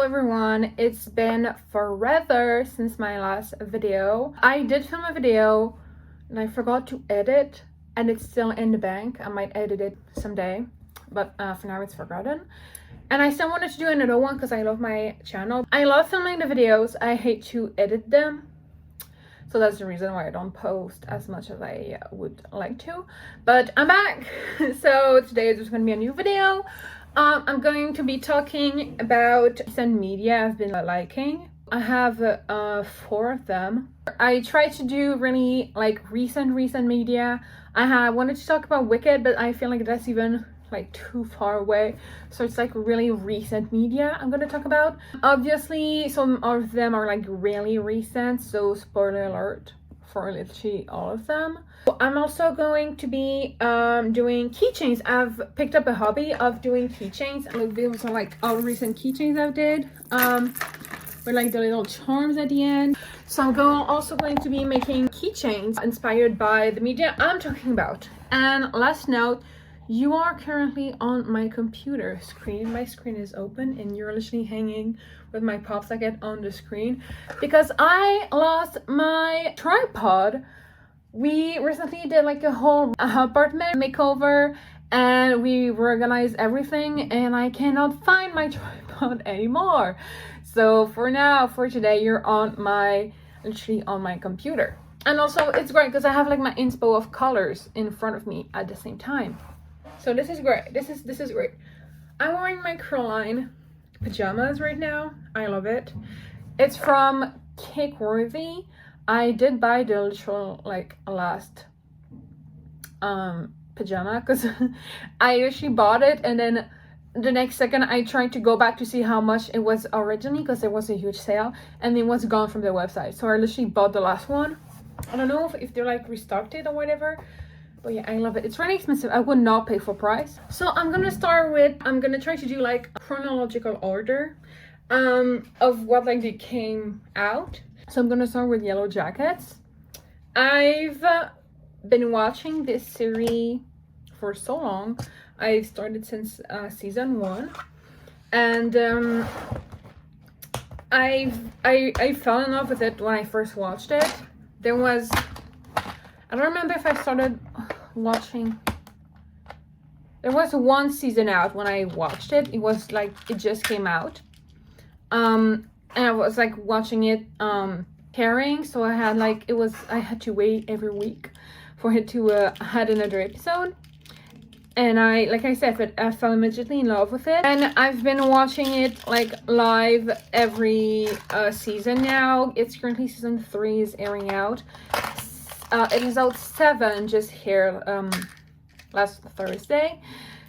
everyone, it's been forever since my last video. I did film a video and I forgot to edit, and it's still in the bank. I might edit it someday, but for now it's forgotten. And I still wanted to do another one because I love my channel. I love filming the videos. I hate to edit them, so that's the reason why I don't post as much as I would like to. But I'm back. So today there's going to be a new video. I'm going to be talking about recent media I've been liking. I have 4 of them. I try to do really like recent media. I wanted to talk about Wicked, but I feel like that's even like too far away, so it's like really recent media I'm gonna talk about. Obviously some of them are like really recent, so spoiler alert for literally all of them. I'm also going to be doing keychains. I've picked up a hobby of doing keychains, and those are like all recent keychains I did with like the little charms at the end. So I'm also going to be making keychains inspired by the media I'm talking about. And last note, you are currently on my computer screen. My screen is open and you're literally hanging with my pop socket on the screen because I lost my tripod. We recently did like a whole apartment makeover and we reorganized everything, and I cannot find my tripod anymore. So for today, you're literally on my computer. And also it's great because I have like my inspo of colors in front of me at the same time. So this is great. This is great. I'm wearing my Crowline pajamas right now. I love it. It's from Cakeworthy. I did buy the literal like last pajama because I actually bought it, and then the next second I tried to go back to see how much it was originally because there was a huge sale and it was gone from their website. So I literally bought the last one. I don't know if they're like restocked it or whatever. But yeah, I love it. It's really expensive. I would not pay full price. So I'm gonna try to do like a chronological order of what like they came out. So I'm gonna start with Yellowjackets. I've been watching this series for so long. I started since season 1, and I fell in love with it when I first watched it. I don't remember if I started watching. There was one season out when I watched it. It was like it just came out, and I was like watching it pairing. So I had to wait every week for it to had another episode. And I fell immediately in love with it, and I've been watching it like live every season now. It's currently season 3 is airing out. It is out 7 just here last Thursday.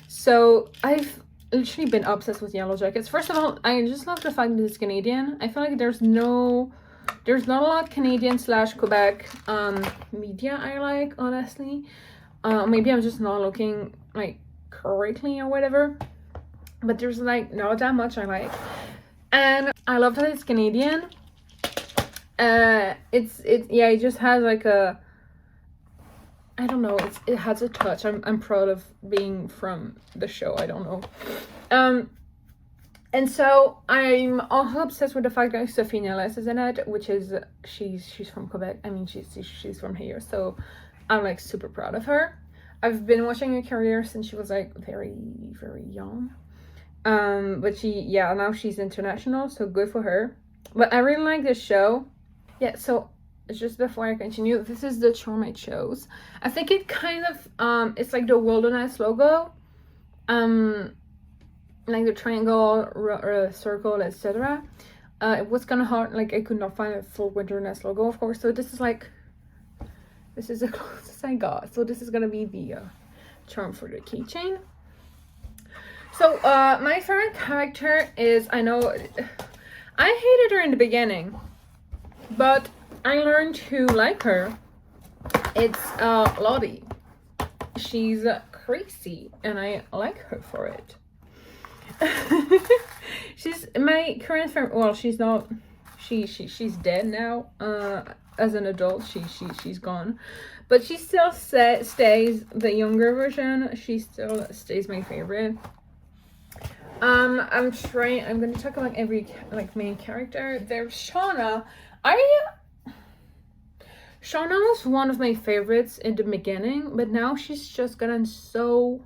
So I've literally been obsessed with Yellowjackets. First of all, I just love the fact that it's Canadian. I feel like there's not a lot Canadian / Quebec media I like, honestly. Maybe I'm just not looking like correctly or whatever, but there's like not that much I like, and I love that it's Canadian. It just has like a, I don't know, it has a touch. I'm proud of being from the show. I don't know. And so I'm also obsessed with the fact that Sophie Nellis is in it, which is she's from Quebec. I mean, she's from here, so I'm like super proud of her. I've been watching her career since she was like very young. But now she's international, so good for her. But I really like this show. Yeah, so just before I continue, this is the charm I chose. I think it kind of it's like the wilderness logo. Like the triangle, circle, etc. It was kind of hard, like I could not find a full wilderness logo, of course. So this is the closest I got. So this is gonna be the charm for the keychain. So my favorite character is, I know I hated her in the beginning, but I learned to like her. It's Lottie. She's crazy and I like her for it. She's my current favorite. Well, she's not. She's dead now. As an adult, she's gone, but she still stays the younger version. She still stays my favorite. I'm gonna talk about every like main character. There's Shauna. Shauna was one of my favorites in the beginning, but now she's just gotten so.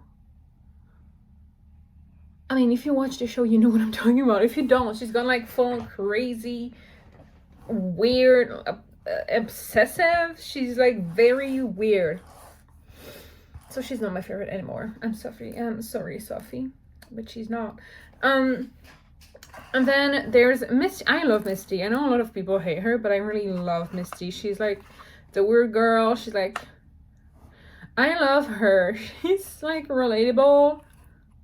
I mean, if you watch the show, you know what I'm talking about. If you don't, she's gone like full crazy, weird, obsessive. She's like very weird. So she's not my favorite anymore. I'm sorry, Sophie, but she's not. And then there's Misty. I love Misty. I know a lot of people hate her, but I really love Misty. She's like the weird girl. She's like, I love her. She's like relatable,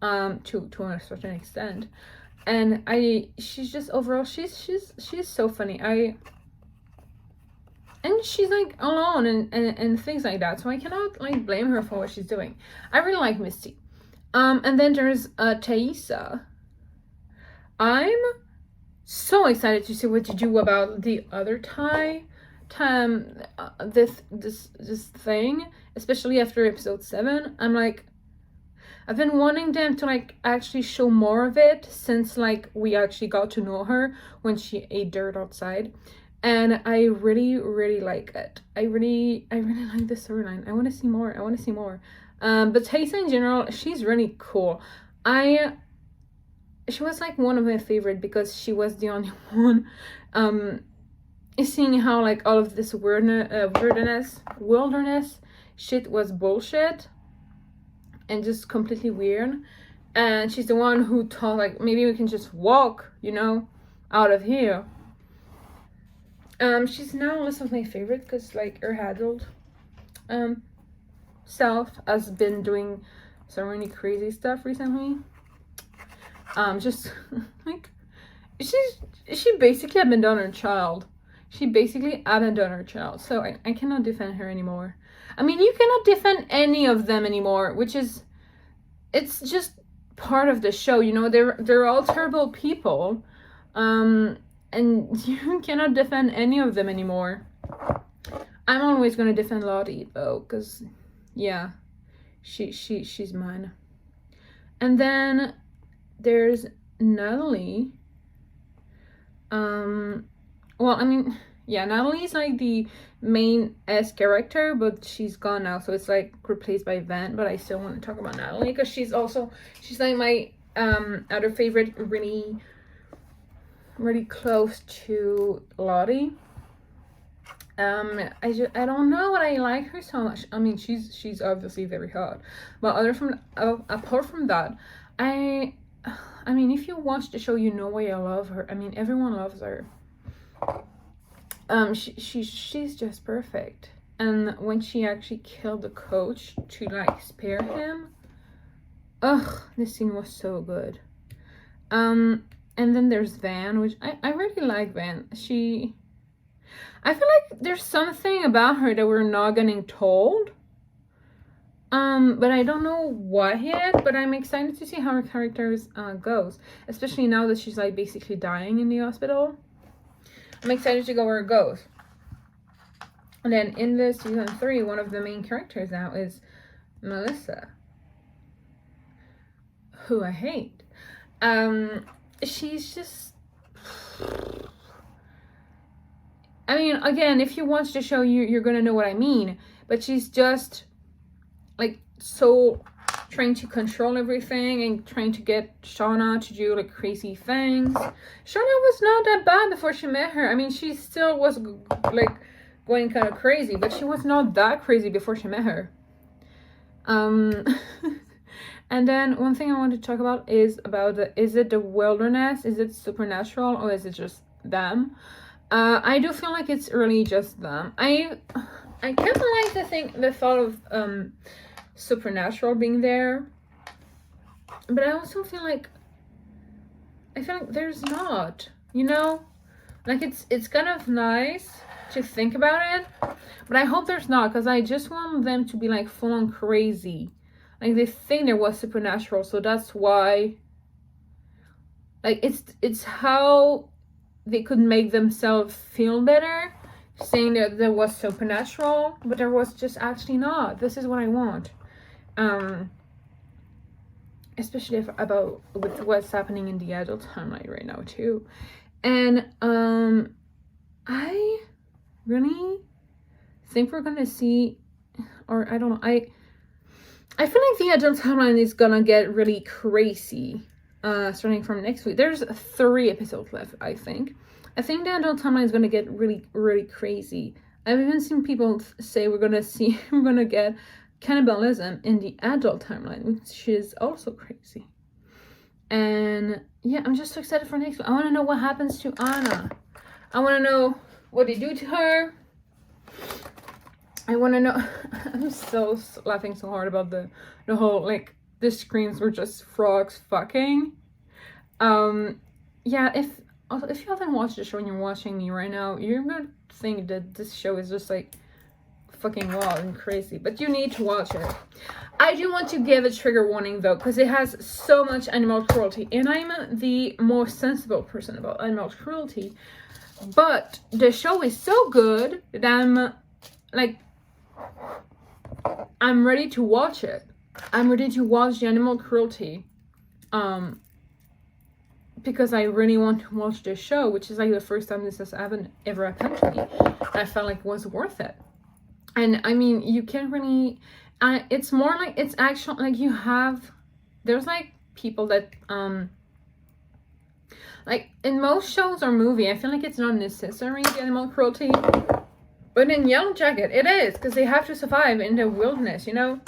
to a certain extent, and she's just overall she's so funny. And she's like alone and things like that, so I cannot like blame her for what she's doing. I really like Misty. And then there's Thaisa. I'm so excited to see what you do about the other this thing, especially after episode 7. I'm like, I've been wanting them to like actually show more of it since like we actually got to know her when she ate dirt outside. And I really, really like it. I really like the storyline. I want to see more. But Thaisa in general, she's really cool. She was like one of my favorite because she was the only one. Seeing how like all of this wilderness shit was bullshit and just completely weird. And she's the one who thought like maybe we can just walk, out of here. She's now less of my favorite because like her adult self has been doing some really crazy stuff recently. Just like she basically abandoned her child. So I cannot defend her anymore. I mean, you cannot defend any of them anymore, it's just part of the show, they're all terrible people. And you cannot defend any of them anymore. I'm always gonna defend Lottie though, because yeah, she's mine. And then there's Natalie. Natalie's like the main S character, but she's gone now, so it's like replaced by Van. But I still want to talk about Natalie because she's like my other favorite, really close to Lottie. I don't know what I like her so much. I mean, she's obviously very hot, but apart from that, I mean, if you watch the show, you know why I love her. I mean, everyone loves her. She's just perfect. And when she actually killed the coach to like spare him, this scene was so good. And then there's Van, which I really like Van. I feel like there's something about her that we're not getting told. But I don't know what yet, but I'm excited to see how her characters goes. Especially now that she's like basically dying in the hospital. I'm excited to go where it goes. And then in the season 3, one of the main characters now is Melissa, who I hate. She's just, I mean, again, if you watch the show, you're gonna know what I mean, but she's just like so trying to control everything and trying to get Shauna to do like crazy things. Shauna was not that bad before she met her. I mean, she still was like going kind of crazy, but she was not that crazy before she met her. And then one thing I want to talk about is it the wilderness? Is it supernatural, or is it just them? I do feel like it's really just them. I kind of like the thought of supernatural being there, but I also feel like there's not, like it's kind of nice to think about it, but I hope there's not, because I just want them to be like full on crazy. Like they think there was supernatural, so that's why. Like it's how they could make themselves feel better, saying that there was supernatural, but there was just actually not. This is what I want. especially about with what's happening in the adult timeline right now too. And I really think we're gonna see, or I don't know, I feel like the adult timeline is gonna get really crazy starting from next week. There's 3 episodes left, I think. I think the adult timeline is gonna get really, really crazy. I've even seen people say we're gonna get cannibalism in the adult timeline, which is also crazy. And yeah, I'm just so excited for next week. I want to know what happens to Anna. I want to know what they do to her. I want to know. I'm so laughing so hard about the whole, like, the screams were just frogs fucking. Yeah, if you haven't watched the show and you're watching me right now, you're gonna think that this show is just like fucking wild and crazy, but you need to watch it. I do want to give a trigger warning though, because it has so much animal cruelty, and I'm the most sensible person about animal cruelty, but the show is so good that I'm ready to watch it. I'm ready to watch the animal cruelty because I really want to watch this show, which is like the first time this has ever happened to me. I felt like it was worth it. And I mean, you can't really, it's more like, it's actually like there's like people that, like in most shows or movie, I feel like it's not necessary, the animal cruelty. But in Yellowjacket, it is, because they have to survive in the wilderness, you know?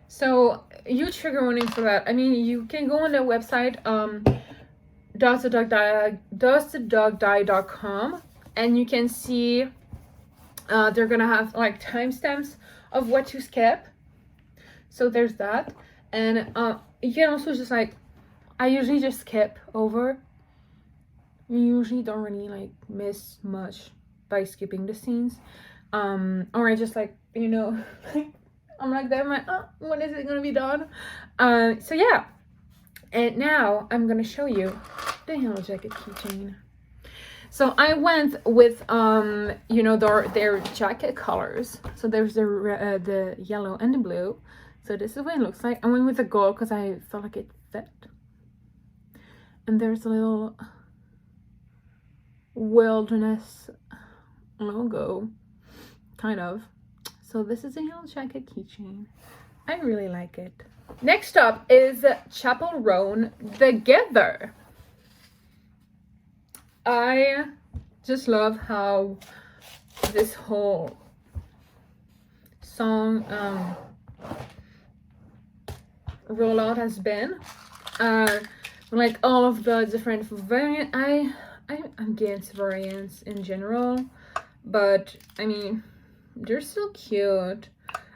So, you trigger warning for that. I mean, you can go on their website, doesthedogdie.com, and you can see they're gonna have like timestamps of what to skip. So there's that. And you can also just like, I usually just skip over. You usually don't really like miss much by skipping the scenes. Or I just like, you know, I'm like there, I'm like, oh, when is it gonna be done? So yeah. And now I'm gonna show you the Yellowjacket keychain. So I went with you know, their jacket colors. So there's the yellow and the blue. So this is what it looks like. I went with the gold because I felt like it fit. And there's a little wilderness logo, kind of. So this is a Yellowjacket keychain. I really like it. Next up is Chappell Roan The Giver. I just love how this whole song rollout has been. Like all of the different variants. I'm against variants in general, but I mean, they're still cute.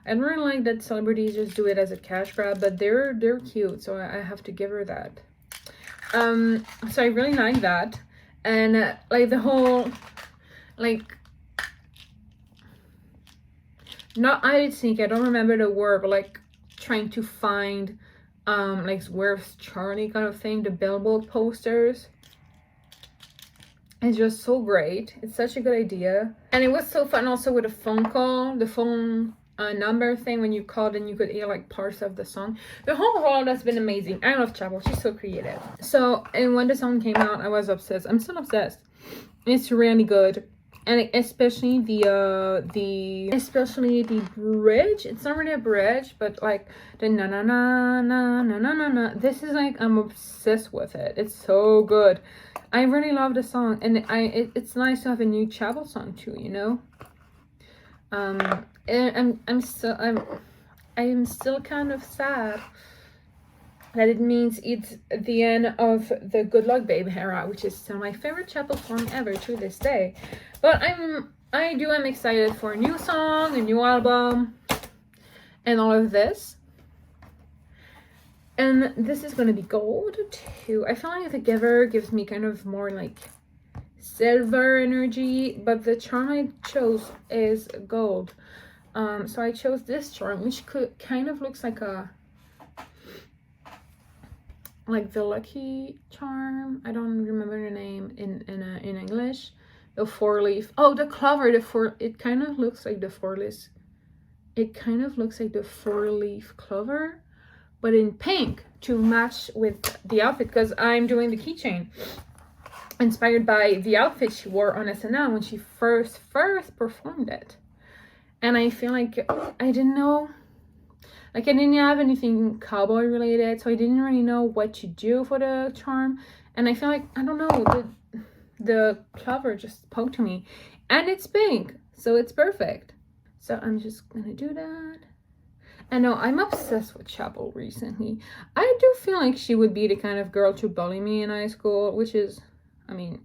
I don't really like that celebrities just do it as a cash grab, but they're cute, so I have to give her that. So I really like that. And like the whole, like, not I think, I don't remember the word, but like trying to find like where's Charlie kind of thing, the billboard posters. It's just so great. It's such a good idea. And it was so fun also with a phone call, the phone number thing, when you called and you could hear like parts of the song. The whole world has been amazing. I love Chappell. She's so creative. So, and when the song came out, I was obsessed. I'm still obsessed. It's really good. And especially the bridge. It's not really a bridge, but like the na na na na na na na na. This is like, I'm obsessed with it. It's so good. I really love the song, and it's nice to have a new Chappell song too, you know. And I'm still kind of sad that it means it's the end of the Good Luck Babe era, which is still my favorite Chappell song ever to this day. But I'm excited for a new song, a new album, and all of this. And this is gonna be gold too. I feel like The Giver gives me kind of more like silver energy, but the charm I chose is gold. So I chose this charm, which kind of looks like the lucky charm. I don't remember the name in English. The 4-leaf. Oh, the clover. It kind of looks like the 4-leaf. It kind of looks like the 4-leaf clover, but in pink to match with the outfit, because I'm doing the keychain inspired by the outfit she wore on SNL when she first performed it. And I feel like I didn't know, like I didn't have anything cowboy related, so I didn't really know what to do for the charm. And I feel like, I don't know, the cover just spoke to me. And it's pink, so it's perfect. So I'm just gonna do that. And no, I'm obsessed with Chappell recently. I do feel like she would be the kind of girl to bully me in high school, which is, I mean,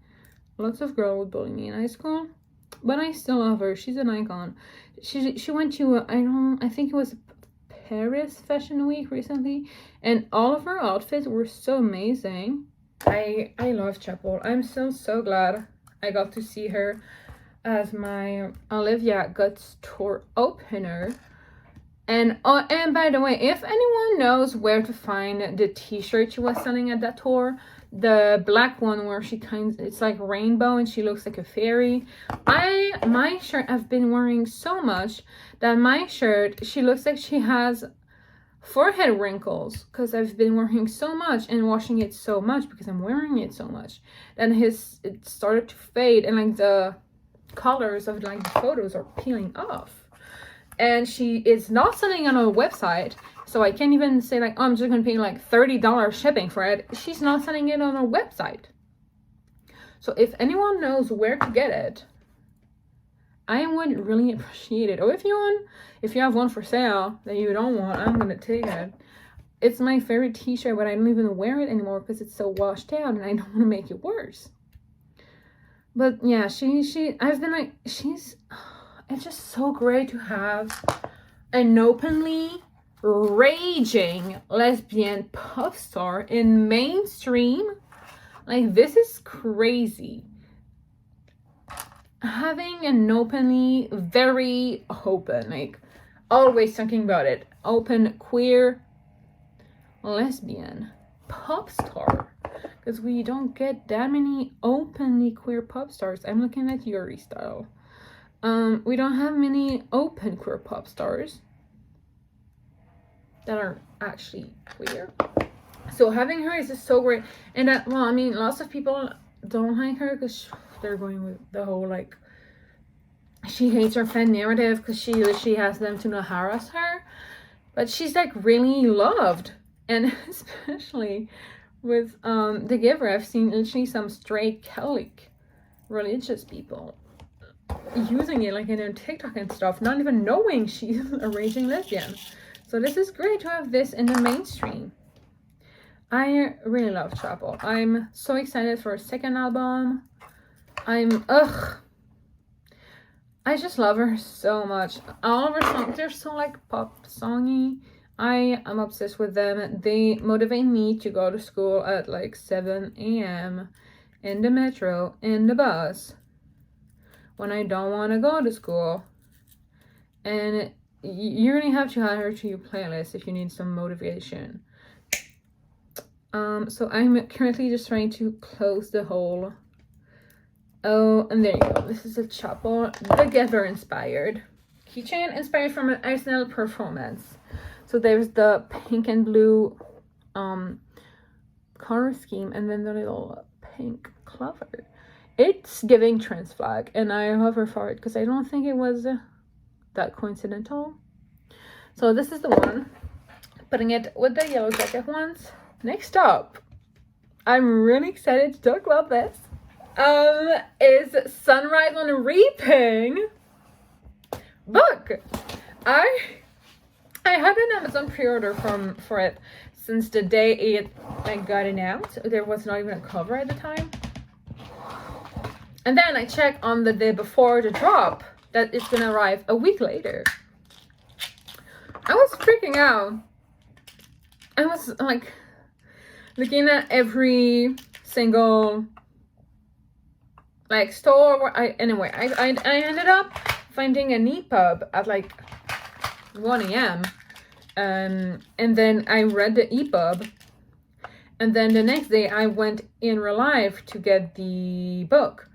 lots of girls would bully me in high school, but I still love her. She's an icon. She went to, I think it was Paris Fashion Week recently, and all of her outfits were so amazing. I love Chappell. I'm so glad I got to see her as my Yellowjackets tour opener. And by the way, if anyone knows where to find the t-shirt she was selling at that tour, the black one where it's like rainbow and she looks like a fairy. My shirt I've been wearing so much that my shirt, she looks like she has forehead wrinkles, because I've been wearing so much and washing it so much because I'm wearing it so much. Then it started to fade, and like the colors of like the photos are peeling off. And she is not selling on her website, so I can't even say like, oh, I'm just gonna pay like $30 shipping for it. She's not selling it on her website. So if anyone knows where to get it, I would really appreciate it. Or if you have one for sale that you don't want, I'm gonna take it. It's my favorite t-shirt, but I don't even wear it anymore because it's so washed out and I don't want to make it worse. But yeah, it's just so great to have an openly raging lesbian pop star in mainstream. Like, this is crazy. Having an openly, very open, like, always talking about it, open, queer, lesbian pop star. Because we don't get that many openly queer pop stars. I'm looking at Yuri style. We don't have many open queer pop stars that are actually queer. So having her is just so great. And that, well, I mean, lots of people don't like her because they're going with the whole, like, she hates her fan narrative because she has them to not harass her. But she's, like, really loved. And especially with The Giver, I've seen literally some straight Catholic religious people using it like in their TikTok and stuff, not even knowing she's a raging lesbian. So this is great to have this in the mainstream. I really love Chappell. I'm so excited for her second album. I just love her so much. All of her songs, they're so like pop songy. I am obsessed with them. They motivate me to go to school at like 7 a.m. in the metro, in the bus, when I don't want to go to school. And you really have to add her to your playlist if you need some motivation. So I'm currently just trying to close the hole. Oh, and there you go. This is a Chappell The Giver inspired keychain, inspired from an SNL performance. So there's the pink and blue color scheme, and then the little pink clover. It's giving trans flag, and I love her for it because I don't think it was that coincidental. So this is the one, putting it with the Yellowjacket ones. Next up, I'm really excited to talk about this. Is Sunrise on Reaping book. I had an Amazon pre-order for it since the day it got announced. There was not even a cover at the time. And then I checked on the day before the drop that it's gonna arrive a week later. I was freaking out. I was like looking at every single like store where I ended up finding an EPUB at like 1 a.m. And then I read the EPUB, and then the next day I went in real life to get the book.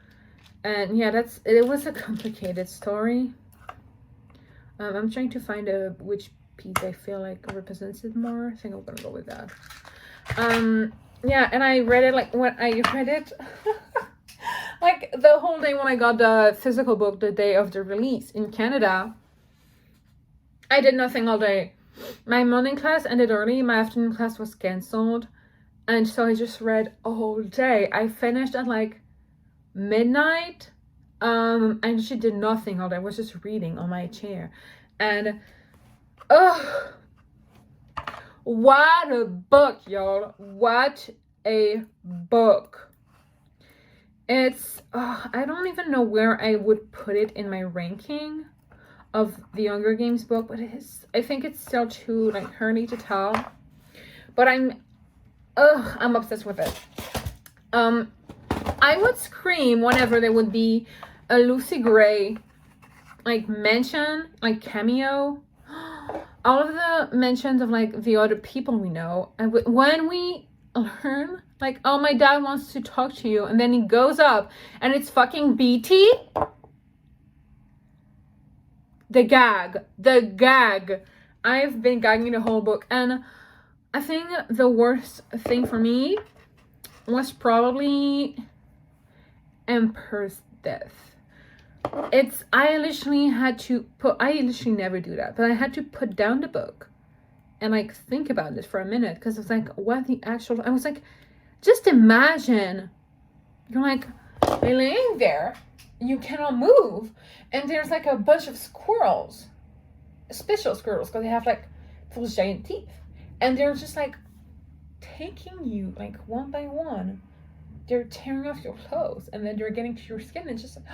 And yeah, it was a complicated story. I'm trying to find which Pete, I feel like represents it more. I think I'm gonna go with that. Yeah, and I read it like when I read it like the whole day when I got the physical book the day of the release in Canada. I did nothing all day. My morning class ended early, my afternoon class was cancelled, and so I just read all day. I finished at like midnight. I actually did nothing all day. I was just reading on my chair. And what a book, y'all. What a book. It's I don't even know where I would put it in my ranking of the Hunger Games book, but I think it's still too like early to tell. But I'm obsessed with it. I would scream whenever there would be a Lucy Gray like mention, like cameo. All of the mentions of like the other people we know, and when we learn like, oh, my dad wants to talk to you, and then he goes up and it's fucking BT. The gag. I've been gagging the whole book, and I think the worst thing for me was probably Emperor's death. I literally never do that, but I had to put down the book and like think about it for a minute, because it's like, what the actual, I was like, just imagine you're like laying there, you cannot move, and there's like a bunch of squirrels, special squirrels, because they have like those giant teeth, and they're just like taking you like one by one. They're tearing off your clothes, and then they're getting to your skin, and it's just like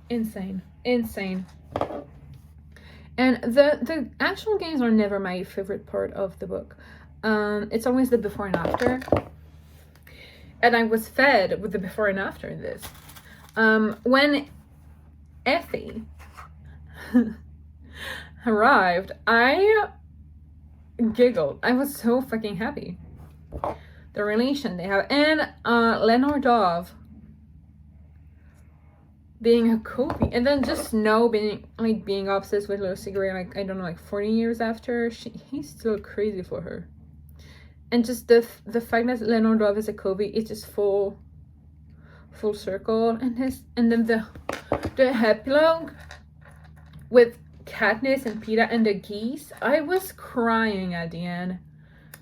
insane. And the actual games are never my favorite part of the book. It's always the before and after, and I was fed with the before and after in this. When Effie arrived, I giggled. I was so fucking happy. The relation they have, and Lenore Dove being a Kobe, and then just Snow being obsessed with Lucy Gray, like, I don't know, like 40 years after, he's still crazy for her. And just the fact that Lenore Dove is a Kobe, it's just full circle. And then the epilogue with Katniss and Peeta and the geese, I was crying at the end.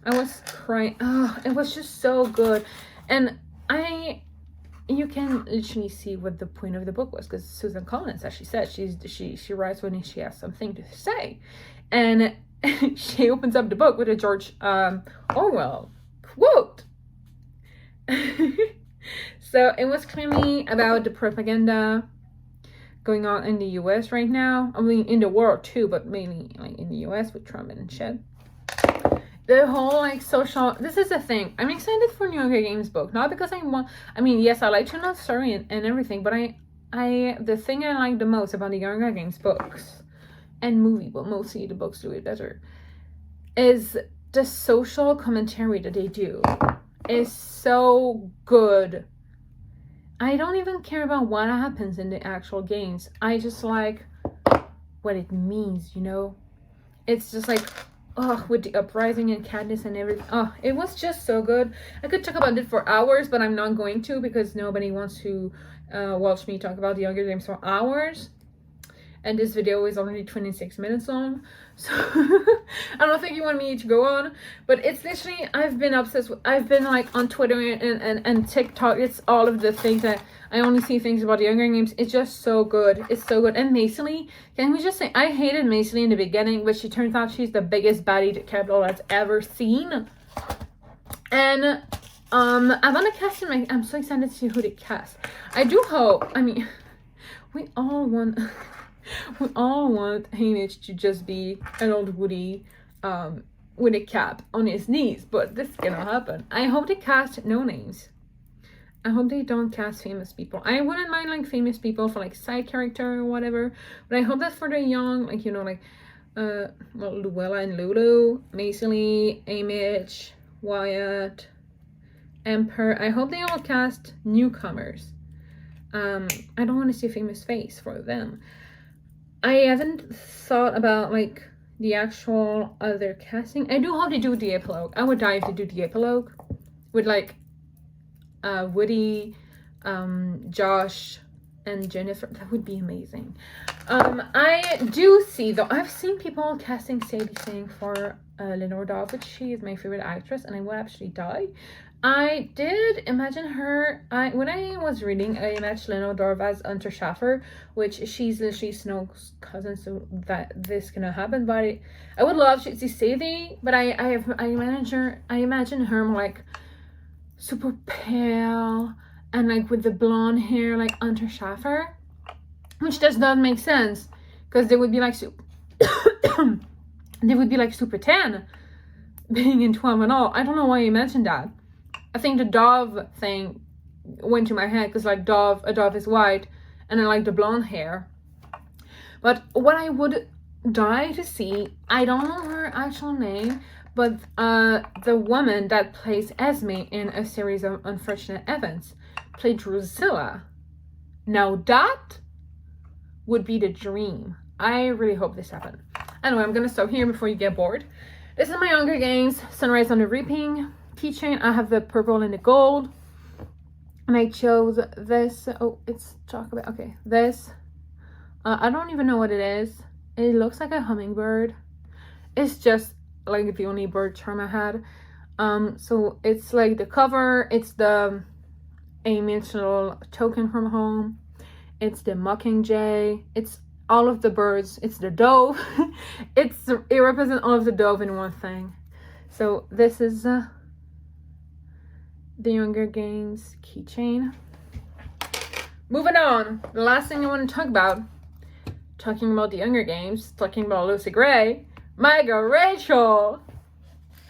I was crying. Oh, it was just so good. And you can literally see what the point of the book was, because Susan Collins, as she said, she writes when she has something to say. And she opens up the book with a George Orwell quote. So it was clearly about the propaganda going on in the US right now. I mean, in the world too, but mainly like in the US with Trump and shit. The whole like social, this is the thing, I'm excited for New Hunger Games book, not because yes, I like to know the story and everything, but the thing I like the most about the Hunger Games books and movie, but mostly the books do it better, is the social commentary that they do is so good. I don't even care about what happens in the actual games. I just like what it means, you know? It's just like, with the uprising and Katniss and everything. It was just so good. I could talk about it for hours, but I'm not going to, because nobody wants to watch me talk about the Hunger Games for hours. And this video is already 26 minutes long, so I don't think you want me to go on. But it's literally, I've been obsessed with, I've been like on Twitter and TikTok. It's all of the things that I only see things about the Hunger Games. It's just so good. It's so good. And Maisily, can we just say, I hated Maisily in the beginning, but she turns out she's the biggest baddie that Capell has ever seen. And I want to cast him. I'm so excited to see who they cast. I do hope, we all want Haymitch to just be an old Woody with a cap on his knees, but this cannot happen. I hope they cast no names. I hope they don't cast famous people. I wouldn't mind like famous people for like side character or whatever, but I hope that for the young, like, you know, like Luella and Lulu, Maisily, Haymitch, Wyatt, Emperor, I hope they all cast newcomers. I don't want to see a famous face for them. I haven't thought about like the actual other casting. I do hope they do the epilogue. I would die if they do the epilogue with like Woody, Josh, and Jennifer. That would be amazing. I do see though, I've seen people casting Sadie Sink for Lenore Dove, which she is my favorite actress, and I would actually die. I did imagine her, when I was reading, I imagined Lenore Dove as Hunter Schaffer, which she's literally Snow's cousin, so that this cannot happen. But I would love to see Sadie, but I imagine her more like super pale and like with the blonde hair like Hunter Schaffer, which does not make sense because they would be like they would be like super tan being in 12 and all. I don't know why you mentioned that. I think the Dove thing went to my head because like a Dove is white and I like the blonde hair. But what I would die to see, I don't know her actual name, but the woman that plays Esme in A Series of Unfortunate Events played Drusilla. Now that would be the dream. I really hope this happens. Anyway, I'm gonna stop here before you get bored. This is my Hunger Games Sunrise on the Reaping keychain. I have the purple and the gold, and I chose this. Oh, it's chocolate. Okay, this. I don't even know what it is. It looks like a hummingbird. It's just like the only bird charm I had. So it's like the cover. It's the Amy's little token from home. It's the mockingjay. It's all of the birds. It's the dove. It represents all of the dove in one thing. So this is the Hunger Games keychain. Moving on, the last thing I want to talk about, talking about the Hunger Games, talking about Lucy Gray, my girl Rachel,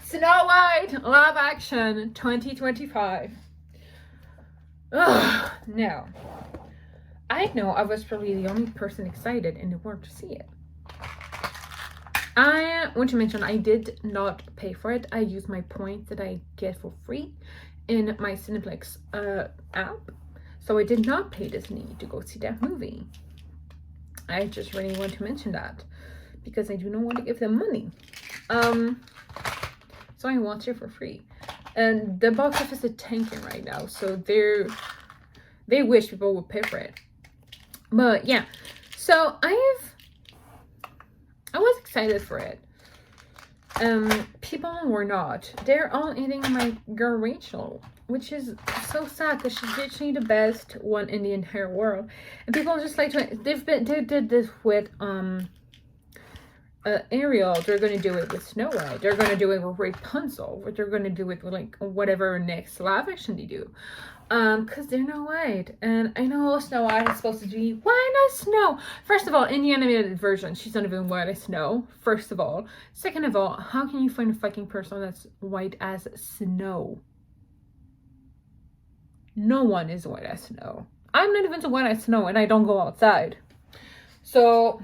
Snow White live action 2025. Ugh, now, I know I was probably the only person excited in the world to see it. I want to mention I did not pay for it. I used my points that I get for free in my Cineplex app. So I did not pay Disney to go see that movie. I just really want to mention that because I do not want to give them money. So I watched it for free. And the box office is tanking right now. So they wish people would pay for it. But yeah, so I was excited for it. People were not. They're all eating my girl Rachel, which is so sad because she's literally the best one in the entire world. And people just like they did this with Ariel. They're gonna do it with Snow White. They're gonna do it with Rapunzel. They're gonna do it with like whatever next live action they do. Because they're not white. And I know Snow White is supposed to be, why not Snow? First of all, in the animated version, she's not even white as snow, first of all. Second of all, how can you find a fucking person that's white as snow? No one is white as snow. I'm not even white as snow and I don't go outside. So,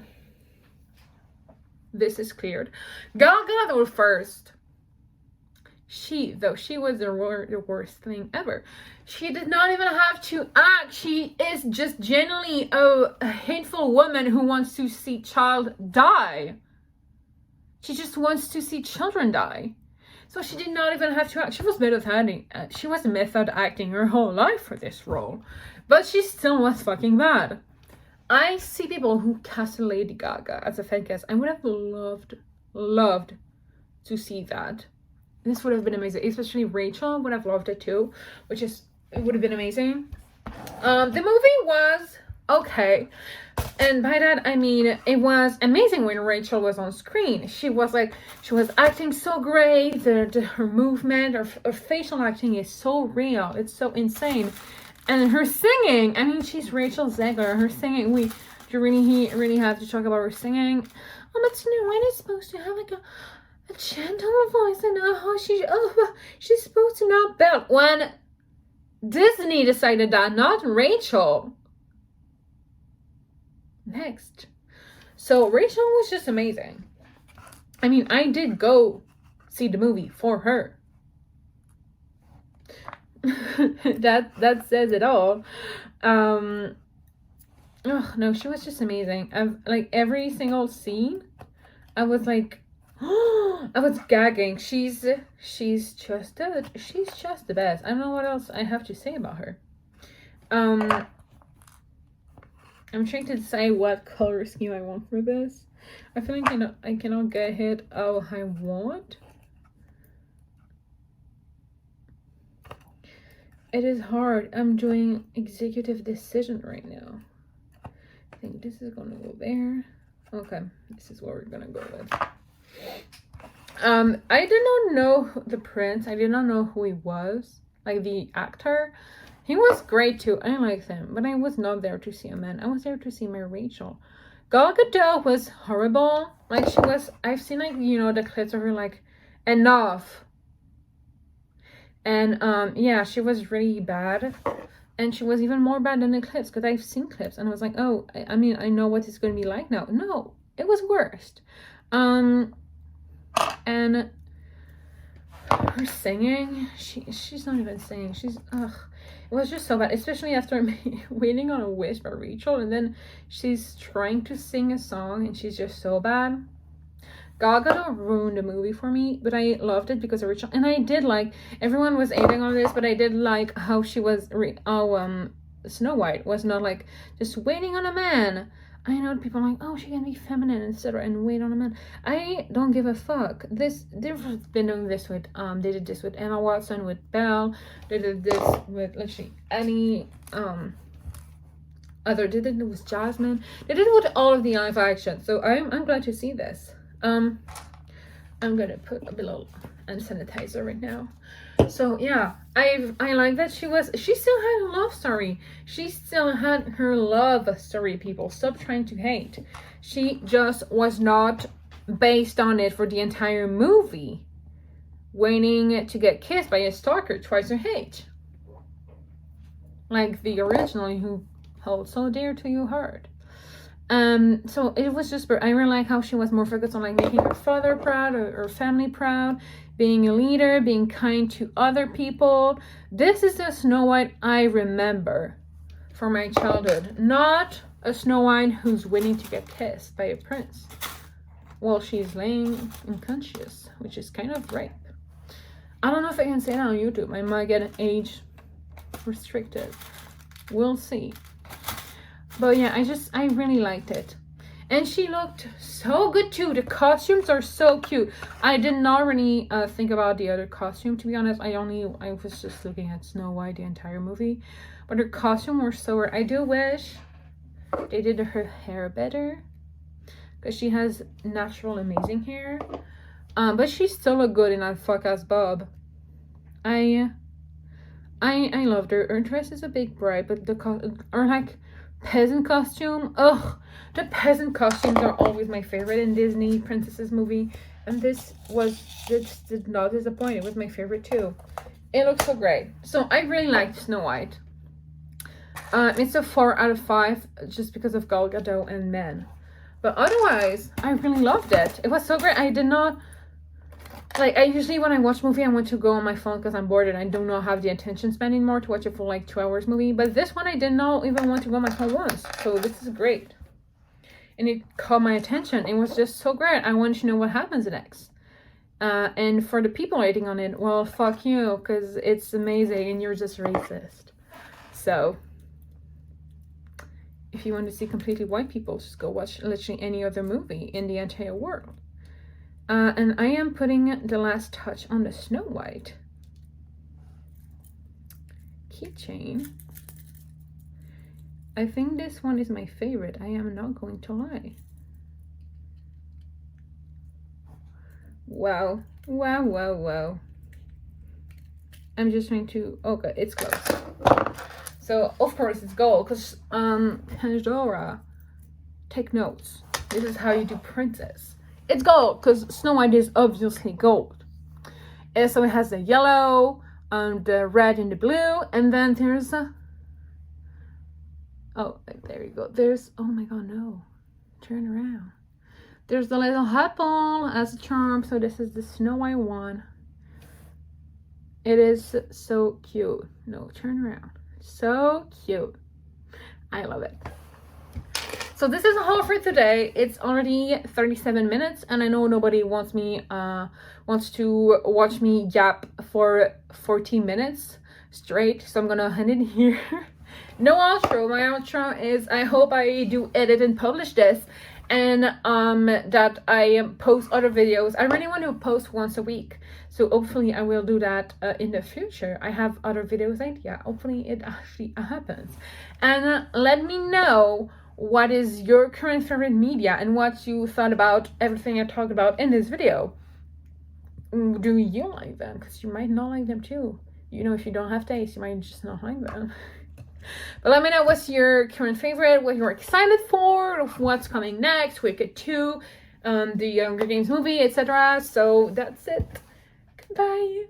this is cleared. Gal Gadot first. She was the worst thing ever. She did not even have to act. She is just genuinely a hateful woman who wants to see child die. She just wants to see children die. So she did not even have to act. She was method acting her whole life for this role. But she still was fucking bad. I see people who cast Lady Gaga as a fan cast. I would have loved to see that. This would have been amazing. Especially Rachel would have loved it too, it would have been amazing. The movie was okay. And by that, I mean, it was amazing when Rachel was on screen. She was acting so great. Her movement, her facial acting is so real. It's so insane. And her singing, I mean, she's Rachel Zegler. Her singing, do you really have to talk about her singing? But Snow White is supposed to have like a gentle voice and she's supposed to not belt. When Disney decided that, not Rachel. Next. So Rachel was just amazing. I mean, I did go see the movie for her. that says it all. Oh no, she was just amazing. Like every single scene, I was like, I was gagging. She's just the best. I don't know what else I have to say about her. I'm trying to decide what color scheme I want for this. I feel like I cannot get it how I want. It is hard. I'm doing executive decision right now. I think this is gonna go there. Okay, this is what we're gonna go with. I did not know the prince. I did not know who he was. Like the actor. He was great too. I liked him. But I was not there to see a man. I was there to see my Rachel. Gal Gadot was horrible. Like she was, I've seen like, you know, the clips of her like, enough. And yeah, she was really bad. And she was even more bad than the clips. Because I've seen clips. And I was like, oh, I mean, I know what it's going to be like now. No, it was worst. And her singing, she's not even singing. She's, ugh. It was just so bad, especially after waiting on a wish by Rachel, and then she's trying to sing a song, and she's just so bad. Gal Gadot ruined the movie for me, but I loved it because of Rachel, and I did like, everyone was hating on this, but I did like how she was, Snow White was not like just waiting on a man. I know people are like, oh, she can be feminine, etc., and wait on a man. I don't give a fuck. They've been doing this with, they did this with Emma Watson, with Belle. They did this with, let's see, any, they did it with Jasmine. They did it with all of the live action. So I'm glad to see this. I'm gonna put a little hand sanitizer right now. So yeah, I like that she still had a love story. She still had her love story, people. Stop trying to hate. She just was not based on it for the entire movie. Waiting to get kissed by a stalker twice her age. Like the original who held so dear to your heart. So it was just, I really like how she was more focused on like making her father proud or her family proud, being a leader, being kind to other people. This is the Snow White I remember from my childhood, not a Snow White who's waiting to get kissed by a prince while she's laying unconscious, which is kind of rape. I don't know if I can say that on YouTube. I might get age restricted. We'll see. But yeah, I really liked it. And she looked so good too. The costumes are so cute. I did not really think about the other costume, to be honest. I was just looking at Snow White the entire movie. But her costume was so, I do wish they did her hair better. Because she has natural amazing hair. But she still looked good in that fuck-ass bob. I loved her. Her dress is a big bride, but peasant costume. Ugh, the peasant costumes are always my favorite in Disney princesses movie, and this did not disappoint. It was my favorite too. It looks so great. So I really liked Snow White. It's a 4 out of 5 just because of Gal Gadot and men, but otherwise I really loved it. It was so great. I did not like, I usually when I watch movie I want to go on my phone because I'm bored and I do not have the attention span anymore to watch a full like 2 hours movie. But this one I did not even want to go on my phone once. So this is great. And it caught my attention. It was just so great. I wanted to know what happens next. And for the people hating on it, well, fuck you, because it's amazing and you're just racist. So if you want to see completely white people, just go watch literally any other movie in the entire world. And I am putting the last touch on the Snow White keychain. I think this one is my favorite. I am not going to lie. Wow. Wow, wow, wow. I'm just trying to... Okay, it's close. So, of course, it's gold. Because, Pandora, take notes. This is how you do princess. It's gold, because Snow White is obviously gold. And so it has the yellow, the red and the blue. And then there's a... Oh, there you go. There's... Oh my god, no. Turn around. There's the little apple as a charm. So this is the Snow White one. It is so cute. No, turn around. So cute. I love it. So this is a haul for today. It's already 37 minutes and I know nobody wants to watch me yap for 14 minutes straight, so I'm gonna end it here. No outro. My outro is I hope I do edit and publish this, and that I post other videos. I really want to post once a week, so hopefully I will do that in the future. I have other videos idea. Hopefully it actually happens. And let me know what is your current favorite media and what you thought about everything I talked about in this video. Do you like them? Because you might not like them too. You know, if you don't have taste, you might just not like them. But let me know what's your current favorite, what you're excited for, what's coming next, Wicked 2, the Hunger Games movie, etc. So that's it. Goodbye.